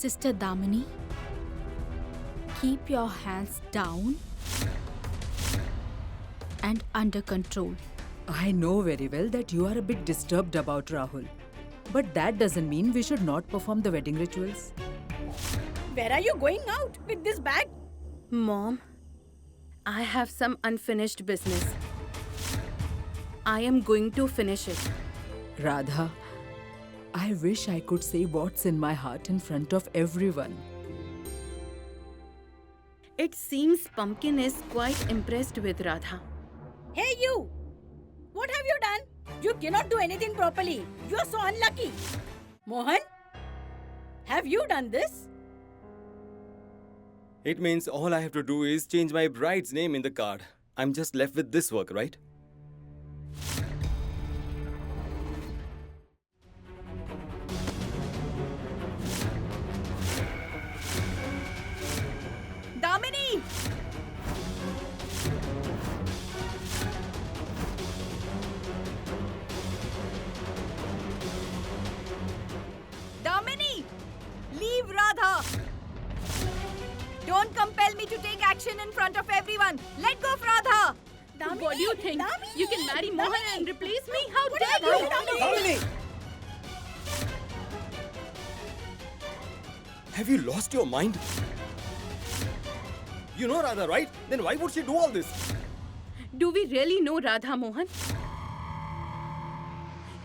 Sister Damini, keep your hands down and under control. I know very well that you are a bit disturbed about Rahul. But that doesn't mean we should not perform the wedding rituals. Where are you going out with this bag? Mom, I have some unfinished business. I am going to finish it. Radha, I wish I could say what's in my heart in front of everyone. It seems Pumpkin is quite impressed with Radha. Hey you! What have you done? You cannot do anything properly. You are so unlucky. Mohan, have you done this? It means all I have to do is change my bride's name in the card. I'm just left with this work, right? Damini! Damini! Leave Radha! Don't compel me to take action in front of everyone. Let go of Radha. Damini, What do you think? Damini, You can marry Mohan Damini. and replace me? How What dare are you! you doing, Damini? Have you lost your mind? You know Radha, right? Then why would she do all this? Do we really know Radha, Mohan?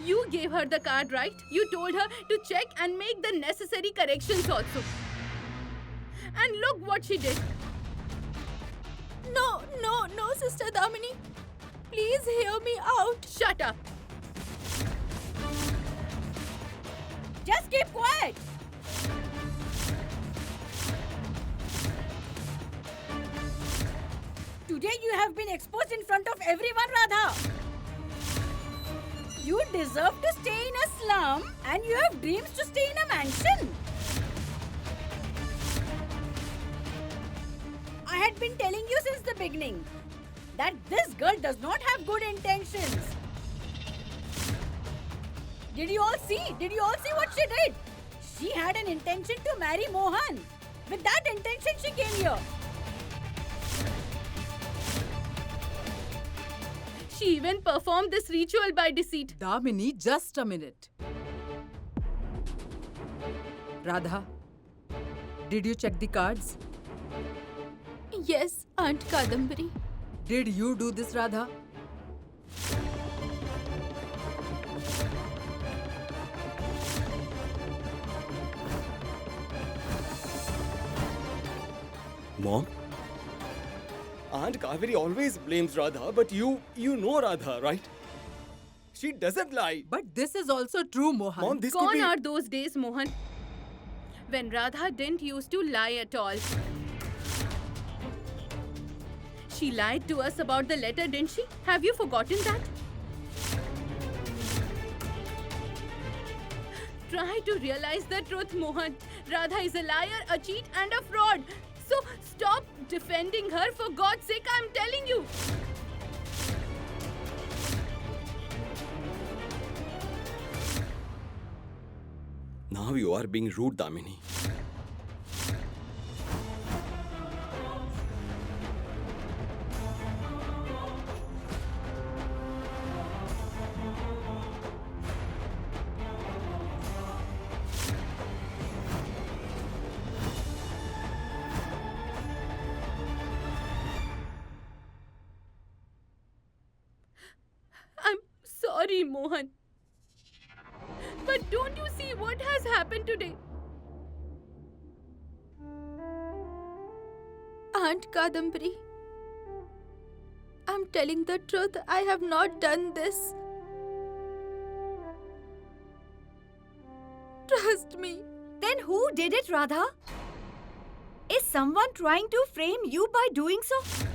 You gave her the card, right? You told her to check and make the necessary corrections also. And look what she did. No, Sister Damini. Please hear me out. Shut up. Just keep quiet. Today you have been exposed in front of everyone, Radha. You deserve to stay in a slum and you have dreams to stay in a mansion. I had been telling you since the beginning that this girl does not have good intentions. Did you all see? Did you all see what she did? She had an intention to marry Mohan. With that intention, she came here. She even performed this ritual by deceit. Damini, just a minute. Radha, did you check the cards? Yes, Aunt Kadambari. Did you do this, Radha? Mom? Aunt Kaveri always blames Radha, but you know Radha, right? She doesn't lie. But this is also true, Mohan. Mom, this could Gone be... are those days, Mohan, when Radha didn't used to lie at all. She lied to us about the letter, didn't she? Have you forgotten that? Try to realize the truth, Mohan. Radha is a liar, a cheat and a fraud. So stop defending her, for God's sake, I'm telling you. Now you are being rude, Damini. I'm sorry, Mohan. But don't you see what has happened today? Aunt Kadambari. I'm telling the truth. I have not done this. Trust me. Then who did it, Radha? Is someone trying to frame you by doing so?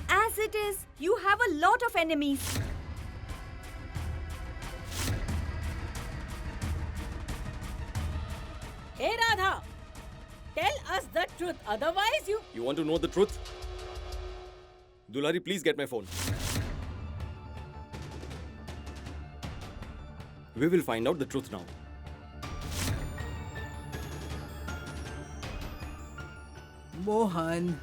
As it is, you have a lot of enemies. Hey Radha, tell us the truth, otherwise you... You want to know the truth? Dulhari, please get my phone. We will find out the truth now. Mohan.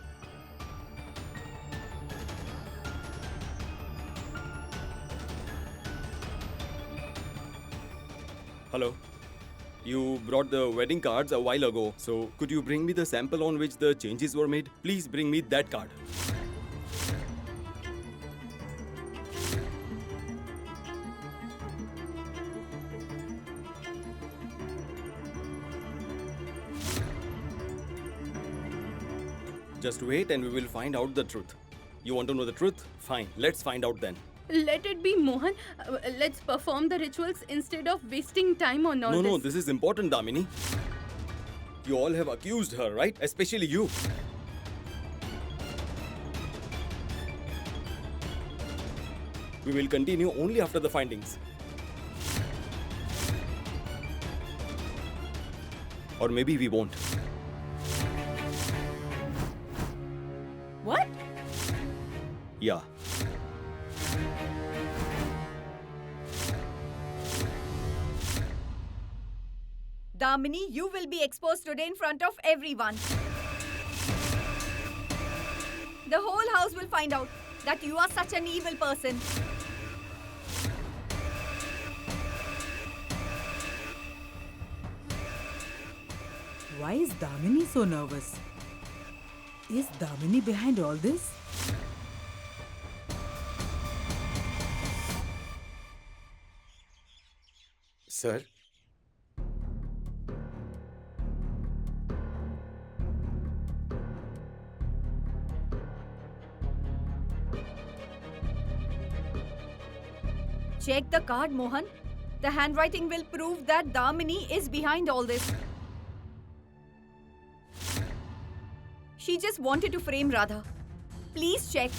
Hello. You brought the wedding cards a while ago, so could you bring me the sample on which the changes were made? Please bring me that card. Just wait and we will find out the truth. You want to know the truth? Fine, let's find out then. Let it be, Mohan. Let's perform the rituals instead of wasting time on all No, this. this is important, Damini. You all have accused her, right? Especially you. We will continue only after the findings. Or maybe we won't. What? Yeah. Damini, you will be exposed today in front of everyone. The whole house will find out that you are such an evil person. Why is Damini so nervous? Is Damini behind all this? Sir? Check the card, Mohan. The handwriting will prove that Damini is behind all this. She just wanted to frame Radha. Please check.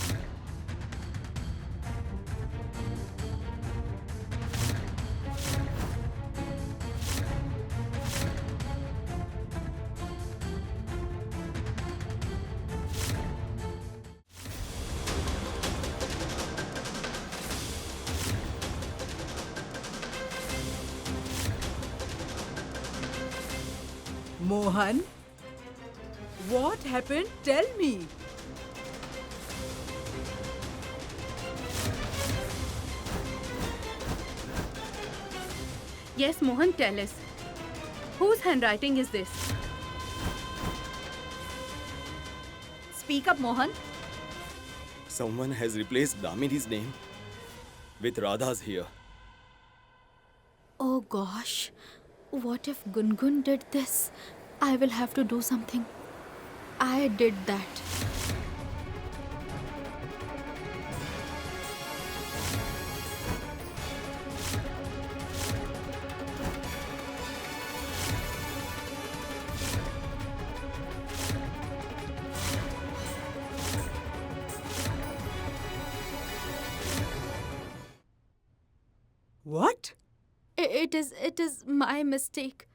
Mohan? What happened? Tell me. Yes, Mohan, tell us. Whose handwriting is this? Speak up, Mohan. Someone has replaced Damini's name with Radha's here. Oh gosh. What if Gungun did this? I will have to do something. I did that. What? It is my mistake.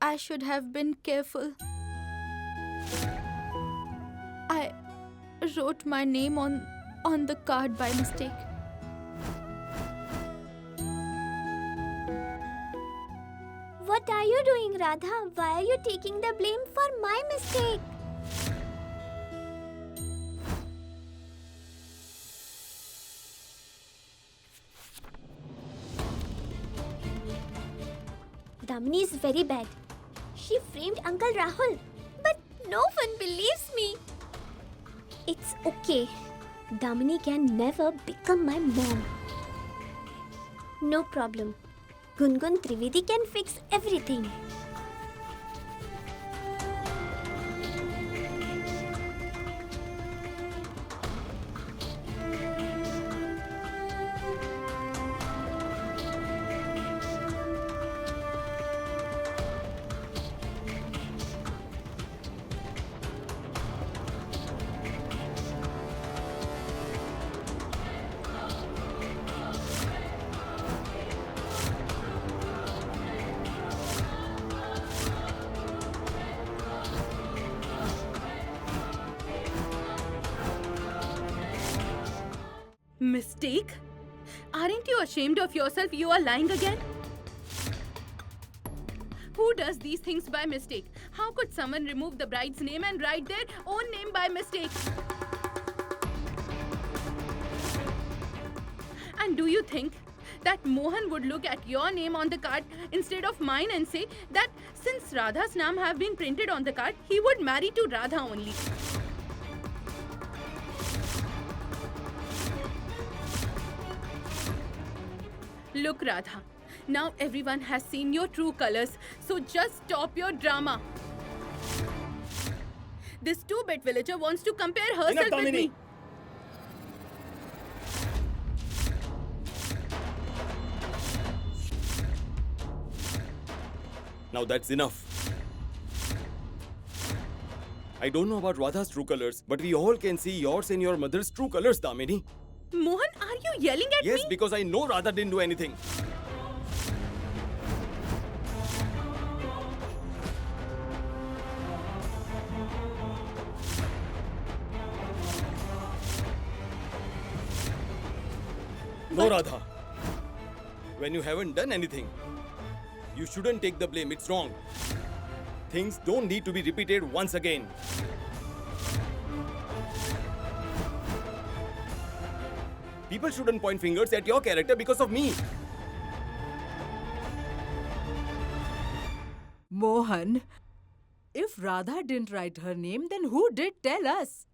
I should have been careful. I wrote my name on the card by mistake. What are you doing, Radha? Why are you taking the blame for my mistake? Damini is very bad. She framed Uncle Rahul, but no one believes me. It's okay. Damini can never become my mom. No problem. Gungun Trivedi can fix everything. Mistake? Aren't you you ashamed of yourself? You are lying again. Who does these things by mistake? How could someone remove the bride's name and write their own name by mistake? And do you think that Mohan would look at your name on the card instead of mine and say that since Radha's name have been printed on the card, he would marry to Radha only? Look, Radha, now everyone has seen your true colors, so just stop your drama. This two-bit villager wants to compare herself Enough, with Damini. me. Now that's enough. I don't know about Radha's true colors, but we all can see yours and your mother's true colors, Damini. Mohan, are you yelling at Yes, me? because I know Radha didn't do anything. No, Radha. When you haven't done anything, you shouldn't take the blame. It's wrong. Things don't need to be repeated once again. People shouldn't point fingers at your character because of me. Mohan, if Radha didn't write her name, then who did? Tell us.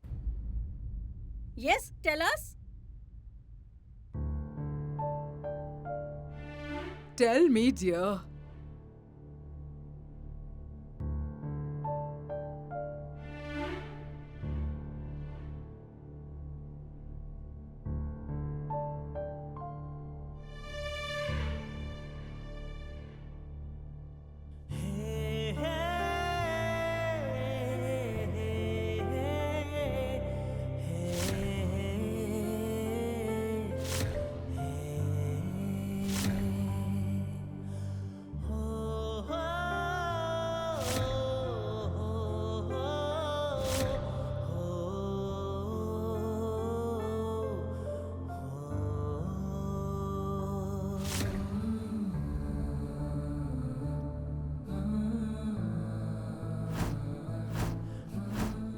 Yes, tell us. Tell me, dear.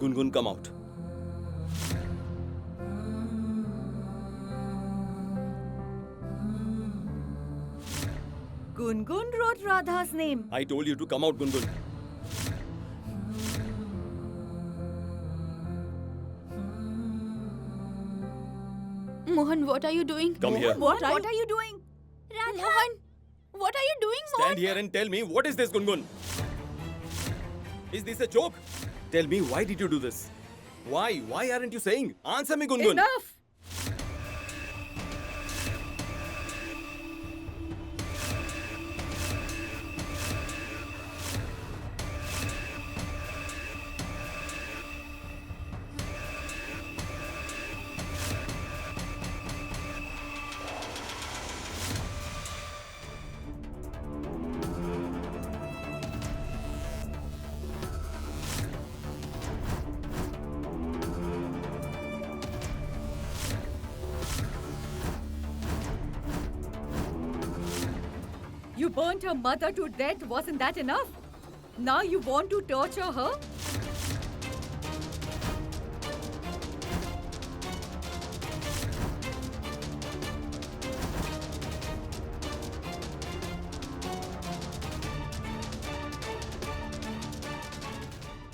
Gungun, come out. Gungun wrote Radha's name. I told you to come out, Gungun. Mohan, what are you doing? Come here. What are you doing? Mohan, what are you doing, Mohan? Stand here and tell me, what is this, Gungun? Is this a joke? Tell me, why did you do this? Why? Why aren't you saying? Answer me, Gungun. Enough! You burnt her mother to death, wasn't that enough? Now you want to torture her?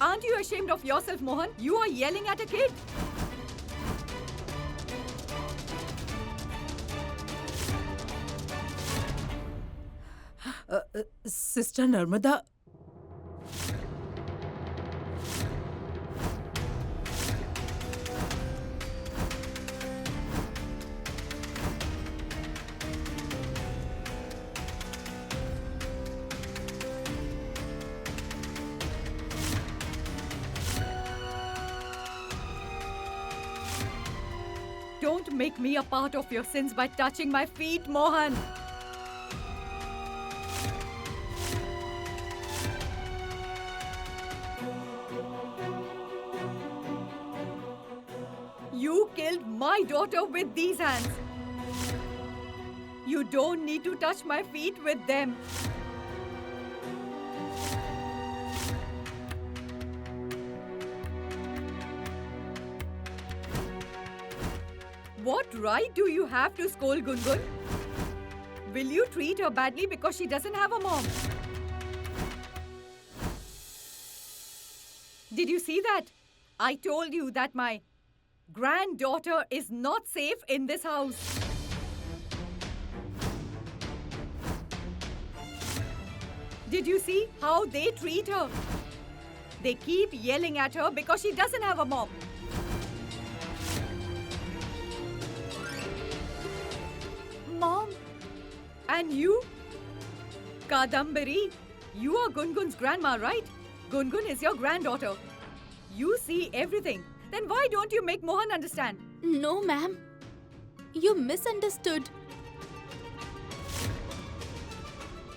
Aren't you ashamed of yourself, Mohan? You are yelling at a kid. Sister Narmada. Don't make me a part of your sins by touching my feet, Mohan. You killed my daughter with these hands. You don't need to touch my feet with them. What right do you have to scold Gungun? Will you treat her badly because she doesn't have a mom? Did you see that? I told you that my granddaughter is not safe in this house. Did you see how they treat her? They keep yelling at her because she doesn't have a mom. Mom. And you? Kadambari, you are Gungun's grandma, right? Gungun is your granddaughter. You see everything. Then why don't you make Mohan understand? No, ma'am. You misunderstood.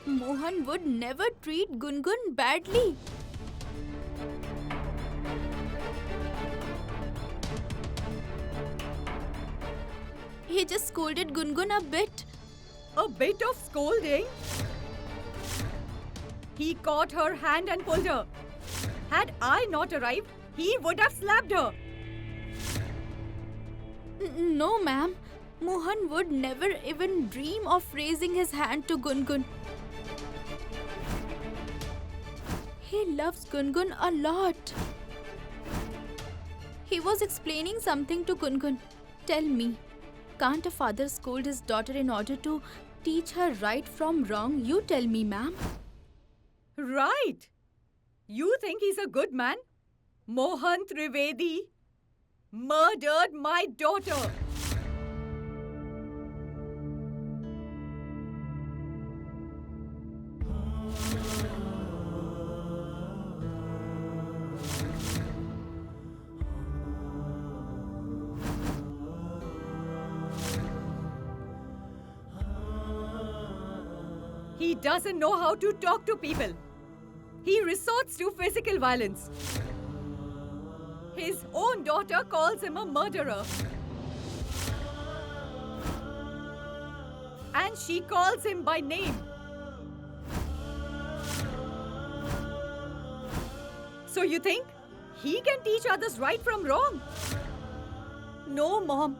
Mohan would never treat Gungun badly. He just scolded Gungun a bit. A bit of scolding? He caught her hand and pulled her. Had I not arrived, he would have slapped her. No, ma'am. Mohan would never even dream of raising his hand to Gungun. He loves Gungun a lot. He was explaining something to Gungun. Tell me, can't a father scold his daughter in order to teach her right from wrong? You tell me, ma'am. Right. You think he's a good man? Mohan Trivedi murdered my daughter. He doesn't know how to talk to people. He resorts to physical violence. His own daughter calls him a murderer. And she calls him by name. So you think he can teach others right from wrong? No, Mom.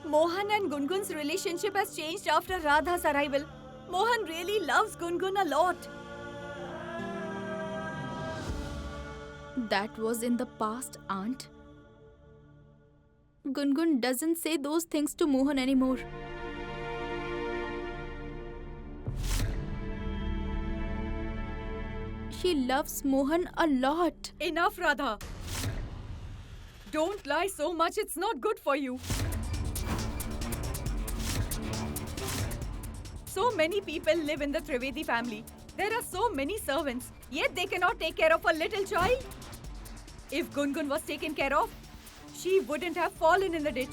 Mohan and Gungun's relationship has changed after Radha's arrival. Mohan really loves Gungun a lot. That was in the past, Aunt. Gungun doesn't say those things to Mohan anymore. She loves Mohan a lot. Enough, Radha. Don't lie so much, it's not good for you. So many people live in the Trivedi family. There are so many servants, yet they cannot take care of a little child. If Gungun was taken care of, she wouldn't have fallen in the ditch.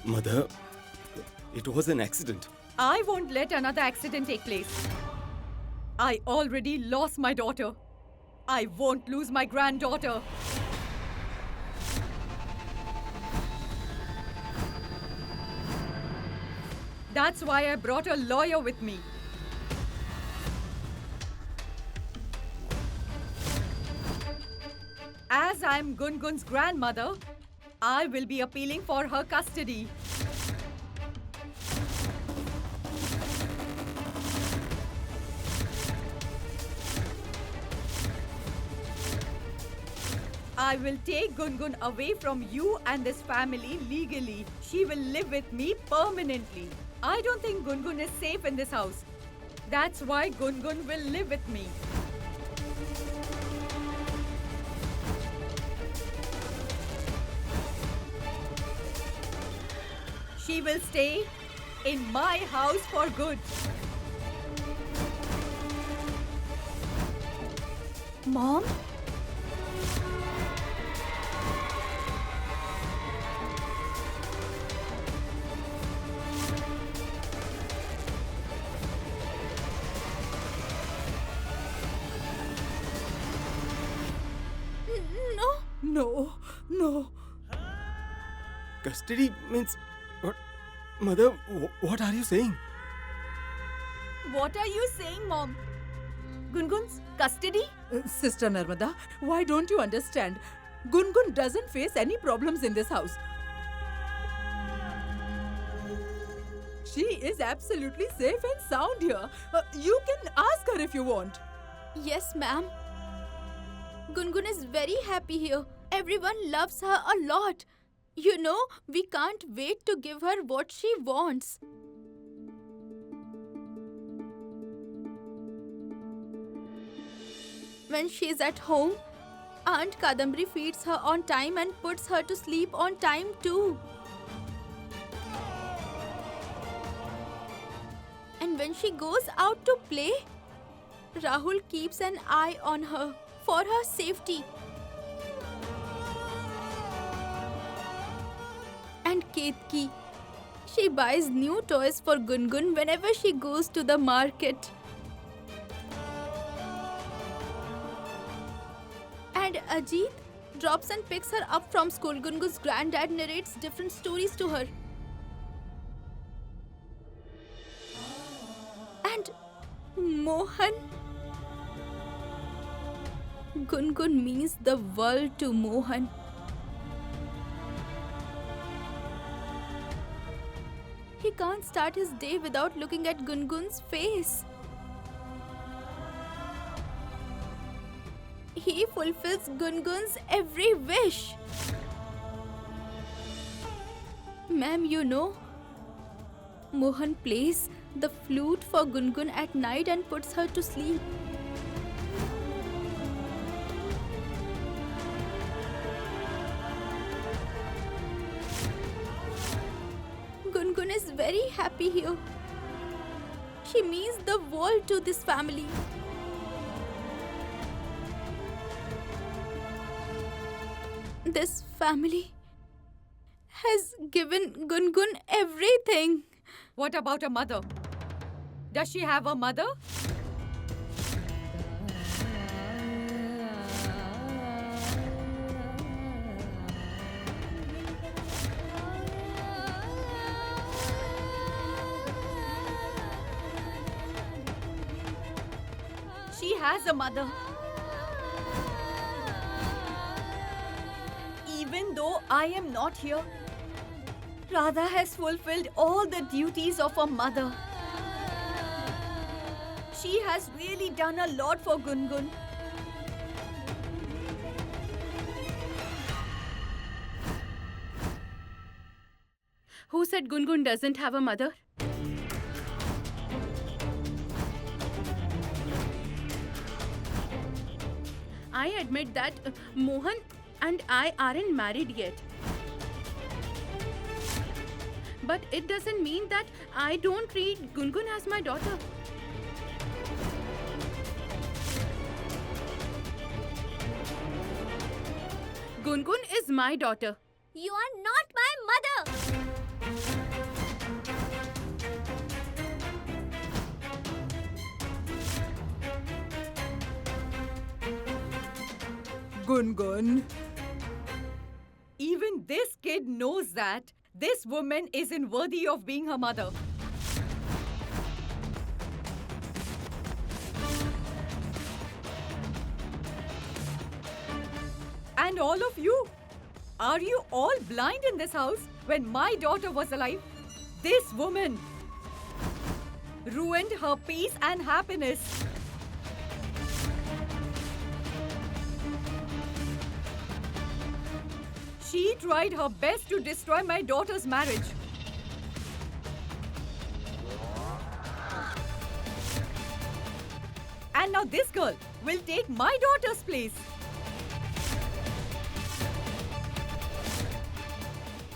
Mother, it was an accident. I won't let another accident take place. I already lost my daughter. I won't lose my granddaughter. That's why I brought a lawyer with me. As I'm Gungun's grandmother, I will be appealing for her custody. I will take Gungun away from you and this family legally. She will live with me permanently. I don't think Gungun is safe in this house. That's why Gungun will live with me. She will stay in my house for good. Mom? No. No, no. Custody means what? Mother, what are you saying? What are you saying, Mom? Gungun's custody? Sister Narmada, why don't you understand? Gungun doesn't face any problems in this house. She is absolutely safe and sound here. You can ask her if you want. Yes, ma'am. Gungun is very happy here. Everyone loves her a lot. You know, we can't wait to give her what she wants. When she's at home, Aunt Kadambari feeds her on time and puts her to sleep on time too. And when she goes out to play, Rahul keeps an eye on her for her safety. And Ketki, she buys new toys for Gungun whenever she goes to the market. And Ajit drops and picks her up from school. Gungun's granddad narrates different stories to her. And Mohan. Gungun means the world to Mohan. He can't start his day without looking at Gungun's face. He fulfills Gungun's every wish. Ma'am, you know, Mohan plays the flute for Gungun at night and puts her to sleep. Gungun is very happy here. She means the world to this family. This family has given Gungun everything. What about a mother? Does she have a mother? She has a mother. Even though I am not here, Radha has fulfilled all the duties of a mother. She has really done a lot for Gungun. Who said Gungun doesn't have a mother? I admit that Mohan and I aren't married yet. But it doesn't mean that I don't treat Gungun as my daughter. Gungun is my daughter. You are not my mother. Gungun. Even this kid knows that this woman isn't worthy of being her mother. And all of you, are you all blind in this house? When my daughter was alive, this woman ruined her peace and happiness. She tried her best to destroy my daughter's marriage. And now this girl will take my daughter's place.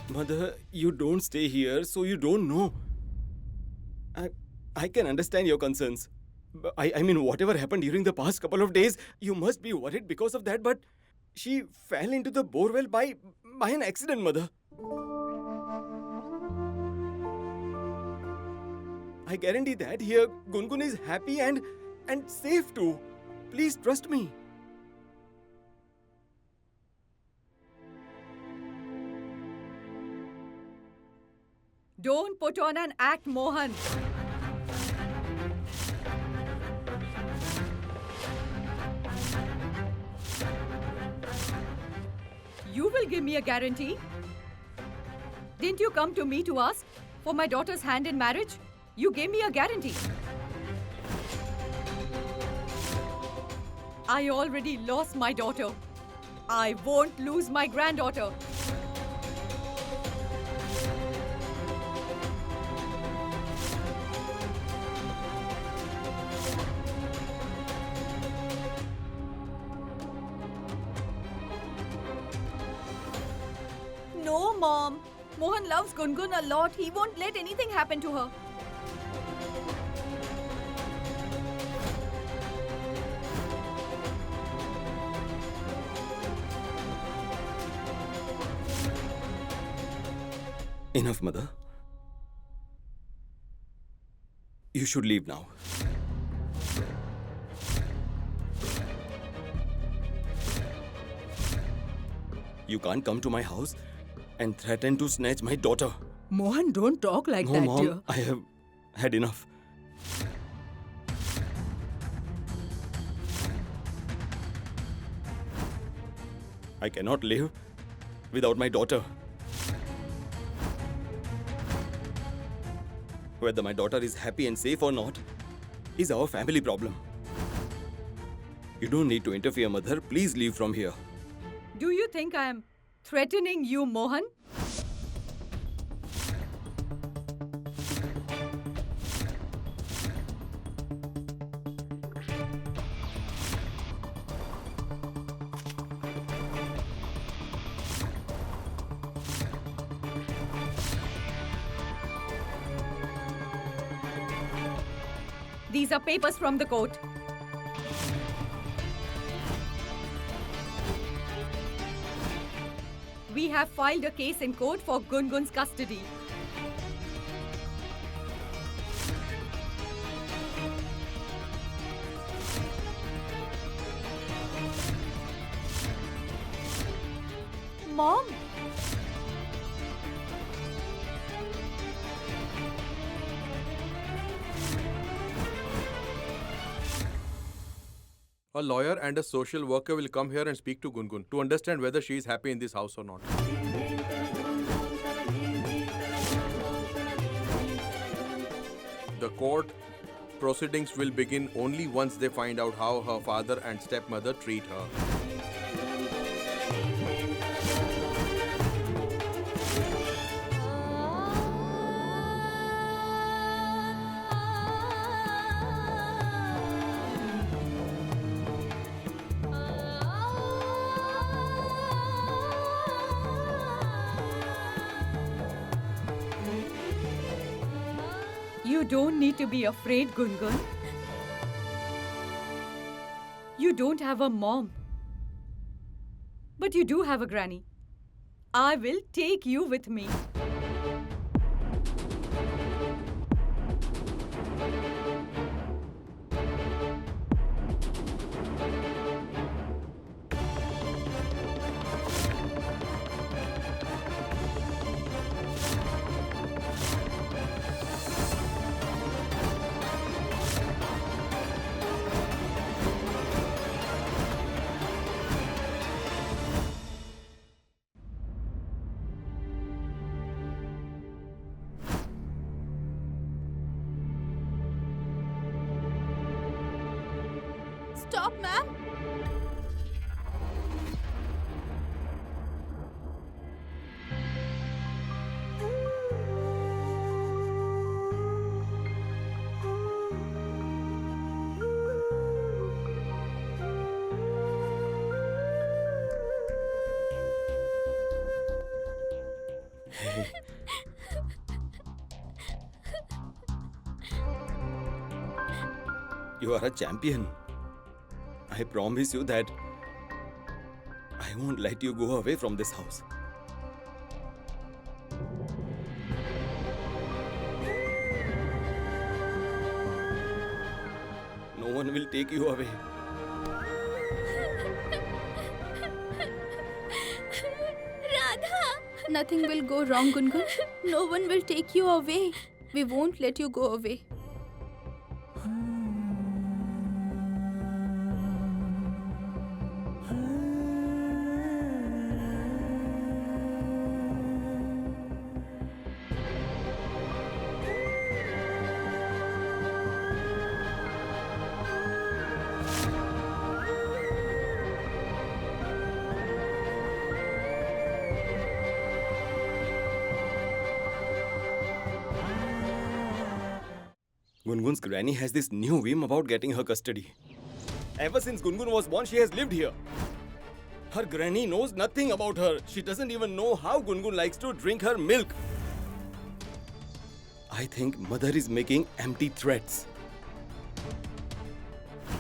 Mother, you don't stay here, so you don't know. I can understand your concerns. I mean, whatever happened during the past couple of days, you must be worried because of that, but she fell into the borewell by an accident, Mother. I guarantee that here Gungun is happy and safe too. Please trust me. Don't put on an act, Mohan. You will give me a guarantee? Didn't you come to me to ask for my daughter's hand in marriage? You gave me a guarantee. I already lost my daughter. I won't lose my granddaughter. No, Mom. Mohan loves Gungun a lot. He won't let anything happen to her. Enough, mother. You should leave now. You can't come to my house and threaten to snatch my daughter. Mohan, don't talk like No, that, Mom, dear. I have had enough. I cannot live without my daughter. Whether my daughter is happy and safe or not is our family problem. You don't need to interfere, mother. Please leave from here. Do you think I am threatening you, Mohan? These are papers from the court. We have filed a case in court for Gungun's custody. Mom? A lawyer and a social worker will come here and speak to Gungun to understand whether she is happy in this house or not. The court proceedings will begin only once they find out how her father and stepmother treat her. You don't need to be afraid, Gungun. You don't have a mom. But you do have a granny. I will take you with me. Stop, ma'am. You are a champion. I promise you that I won't let you go away from this house. No one will take you away. Radha! Nothing will go wrong, Gungun. No one will take you away. We won't let you go away. Gungun's granny has this new whim about getting her custody. Ever since Gungun was born, she has lived here. Her granny knows nothing about her. She doesn't even know how Gungun likes to drink her milk. I think mother is making empty threats.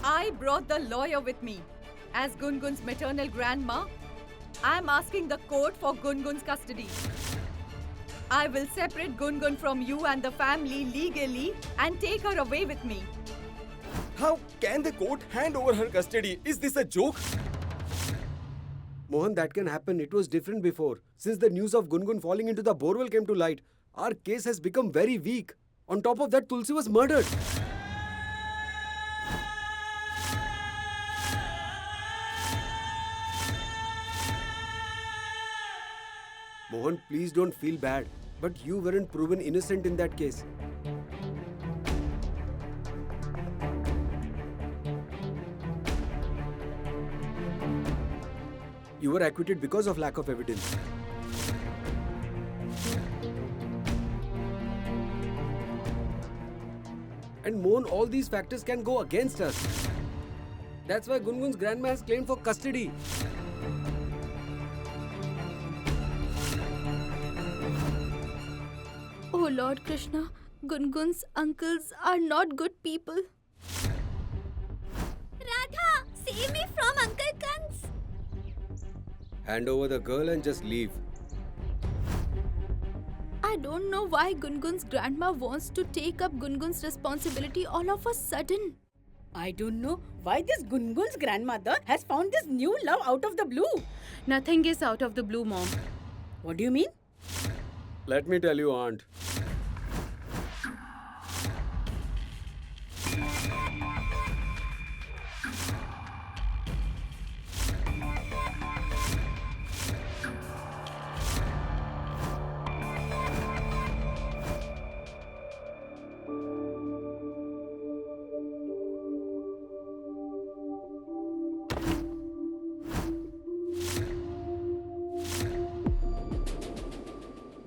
I brought the lawyer with me. As Gungun's maternal grandma, I am asking the court for Gungun's custody. I will separate Gungun from you and the family legally and take her away with me. How can the court hand over her custody? Is this a joke? Mohan, that can happen. It was different before. Since the news of Gungun falling into the borewell came to light, our case has become very weak. On top of that, Tulsi was murdered. Mohan, please don't feel bad. But you weren't proven innocent in that case. You were acquitted because of lack of evidence. And Mohan, all these factors can go against us. That's why Gungun's grandma has claimed for custody. Oh Lord Krishna, Gungun's uncles are not good people. Radha, save me from Uncle Kans. Hand over the girl and just leave. I don't know why Gungun's grandma wants to take up Gungun's responsibility all of a sudden. I don't know why this Gungun's grandmother has found this new love out of the blue. Nothing is out of the blue, Mom. What do you mean? Let me tell you, Aunt.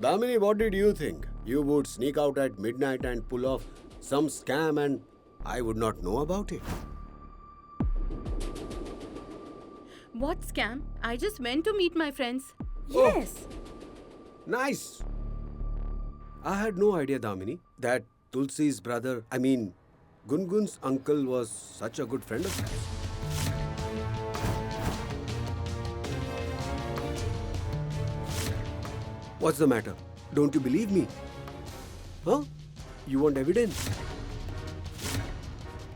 Damini, what did you think? You would sneak out at midnight and pull off some scam and I would not know about it? What scam? I just went to meet my friends. Yes. Nice. I had no idea, Damini, that Tulsi's brother, Gungun's uncle was such a good friend of yours. What's the matter? Don't you believe me? Huh? You want evidence?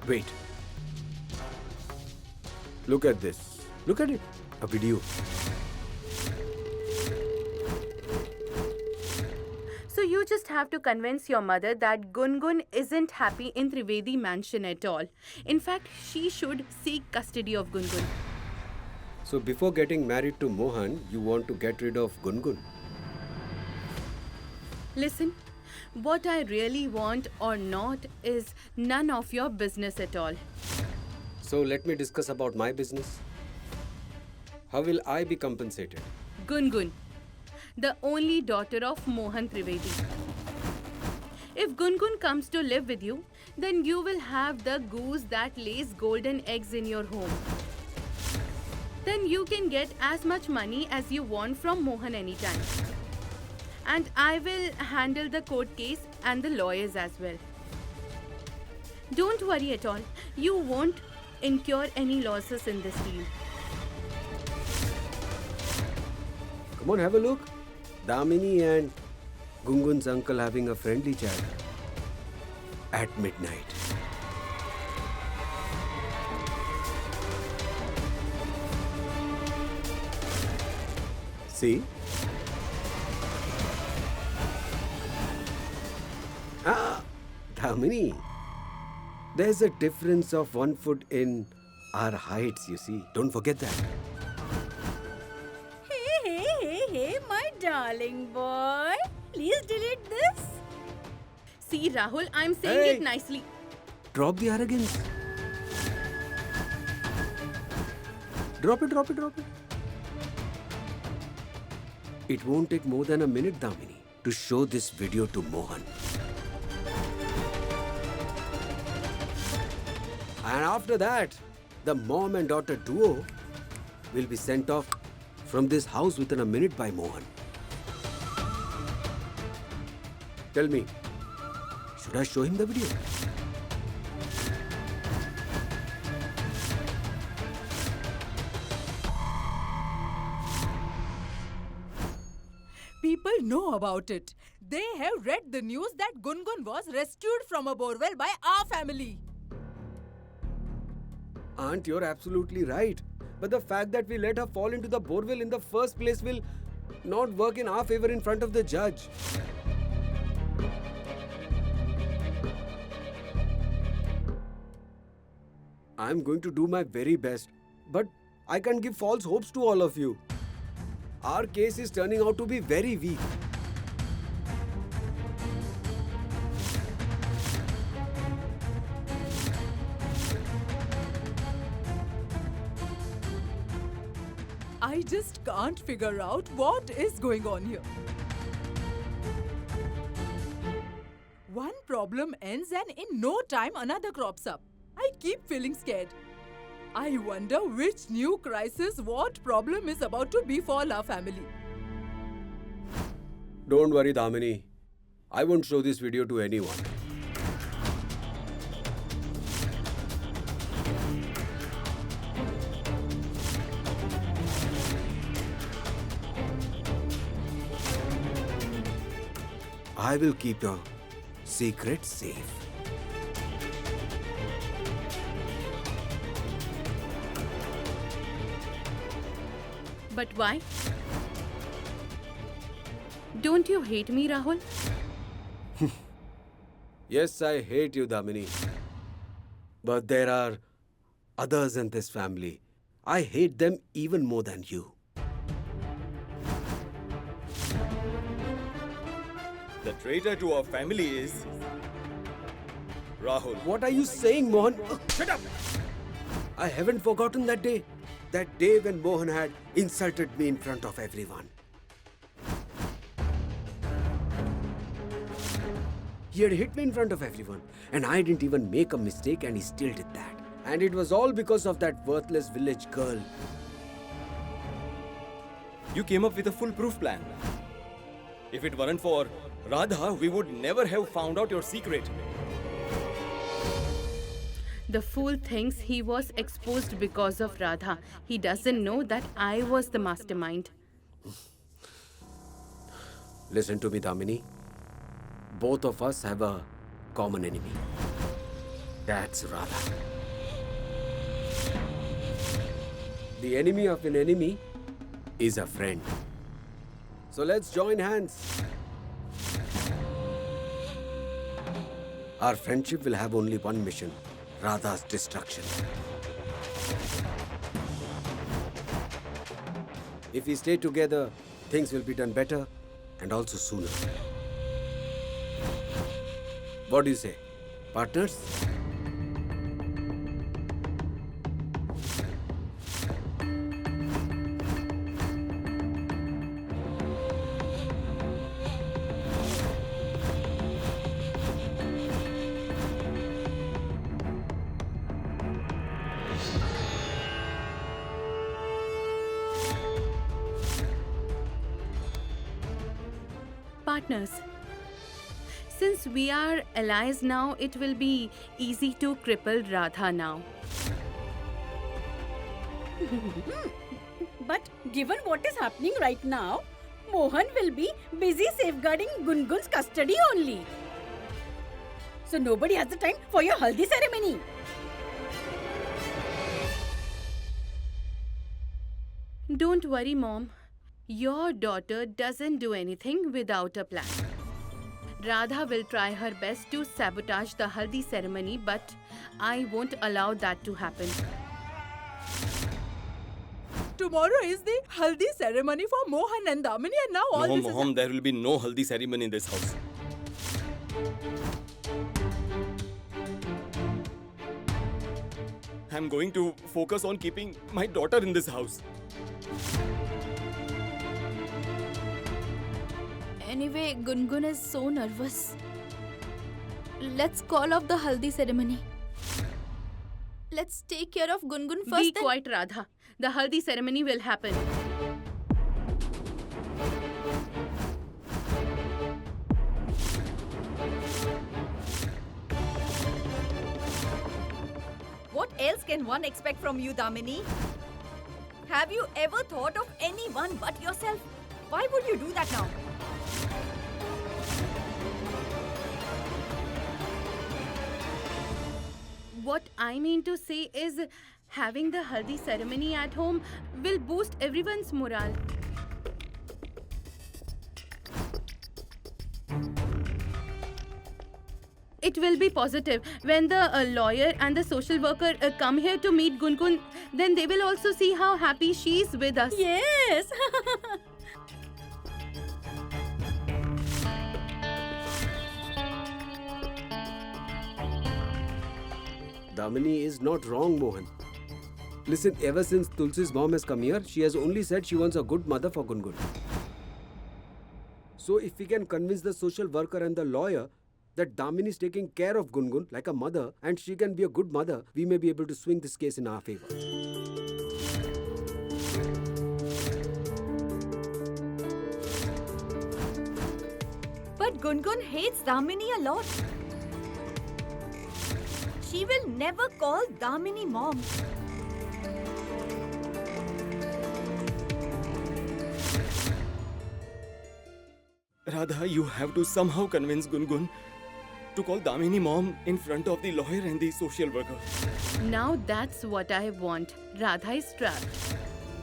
Wait. Look at this. Look at it. A video. So you just have to convince your mother that Gungun isn't happy in Trivedi mansion at all. In fact, she should seek custody of Gungun. So before getting married to Mohan, you want to get rid of Gungun? Listen, what I really want or not is none of your business at all. So let me discuss about my business. How will I be compensated? Gungun, the only daughter of Mohan Trivedi. If Gungun comes to live with you, then you will have the goose that lays golden eggs in your home. Then you can get as much money as you want from Mohan anytime. And I will handle the court case and the lawyers as well. Don't worry at all. You won't incur any losses in this deal. Come on, have a look. Damini and Gungun's uncle having a friendly chat at midnight. See? Ah, Damini. There's a difference of 1 foot in our heights, you see. Don't forget that. Hey, my darling boy. Please delete this. See, Rahul, I'm saying Hey. it nicely. Drop the arrogance. Drop it. It won't take more than a minute, Damini, to show this video to Mohan. And after that, the mom and daughter duo will be sent off from this house within a minute by Mohan. Tell me, should I show him the video? People know about it. They have read the news that Gungun was rescued from a borewell by our family. Aunt, you're absolutely right. But the fact that we let her fall into the borewell in the first place will not work in our favor in front of the judge. I'm going to do my very best, but I can't give false hopes to all of you. Our case is turning out to be very weak. I just can't figure out what is going on here. One problem ends and in no time another crops up. I keep feeling scared. I wonder which new crisis, what problem is about to befall our family. Don't worry, Damini. I won't show this video to anyone. I will keep your secret safe. But why? Don't you hate me, Rahul? Yes, I hate you, Damini. But there are others in this family. I hate them even more than you. The traitor to our family is Rahul. What are you saying, Mohan? Shut up! I haven't forgotten that day. That day when Mohan had insulted me in front of everyone. He had hit me in front of everyone, and I didn't even make a mistake, and he still did that. And it was all because of that worthless village girl. You came up with a foolproof plan. If it weren't for Radha, we would never have found out your secret. The fool thinks he was exposed because of Radha. He doesn't know that I was the mastermind. Listen to me, Damini. Both of us have a common enemy. That's Radha. The enemy of an enemy is a friend. So let's join hands. Our friendship will have only one mission: Radha's destruction. If we stay together, things will be done better and also sooner. What do you say? Partners? Partners. Since we are allies now, it will be easy to cripple Radha now. But given what is happening right now, Mohan will be busy safeguarding Gungun's custody only. So nobody has the time for your haldi ceremony. Don't worry, Mom. Your daughter doesn't do anything without a plan. Radha will try her best to sabotage the haldi ceremony, but I won't allow that to happen. Tomorrow is the haldi ceremony for Mohan and Damini, and now all No, this Mom, there will be no haldi ceremony in this house. I'm going to focus on keeping my daughter in this house. Anyway, Gungun is so nervous. Let's call off the haldi ceremony. Let's take care of Gungun first. Be then- quiet, Radha. The haldi ceremony will happen. What else can one expect from you, Damini? Have you ever thought of anyone but yourself? Why would you do that now? What I mean to say is, having the haldi ceremony at home will boost everyone's morale. It will be positive. When the lawyer and the social worker come here to meet Gungun, then they will also see how happy she is with us. Yes. Damini is not wrong, Mohan. Listen, ever since Tulsi's mom has come here, she has only said she wants a good mother for Gungun. So if we can convince the social worker and the lawyer that Damini is taking care of Gungun like a mother and she can be a good mother, we may be able to swing this case in our favor. But Gungun hates Damini a lot. She will never call Damini mom. Radha, you have to somehow convince Gungun to call Damini mom in front of the lawyer and the social worker. Now that's what I want. Radha is trapped.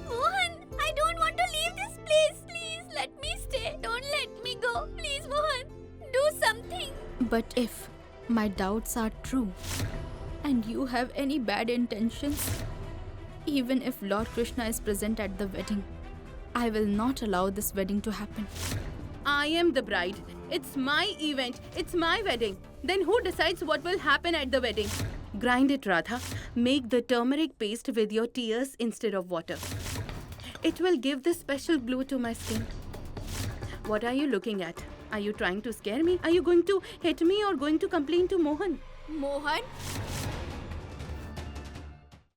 Mohan, I don't want to leave this place. Please let me stay. Don't let me go. Please, Mohan, do something. But if my doubts are true and you have any bad intentions, even if Lord Krishna is present at the wedding, I will not allow this wedding to happen. I am the bride. It's my event. It's my wedding. Then who decides what will happen at the wedding? Grind it, Radha. Make the turmeric paste with your tears instead of water. It will give this special glow to my skin. What are you looking at? Are you trying to scare me? Are you going to hit me or going to complain to Mohan? Mohan,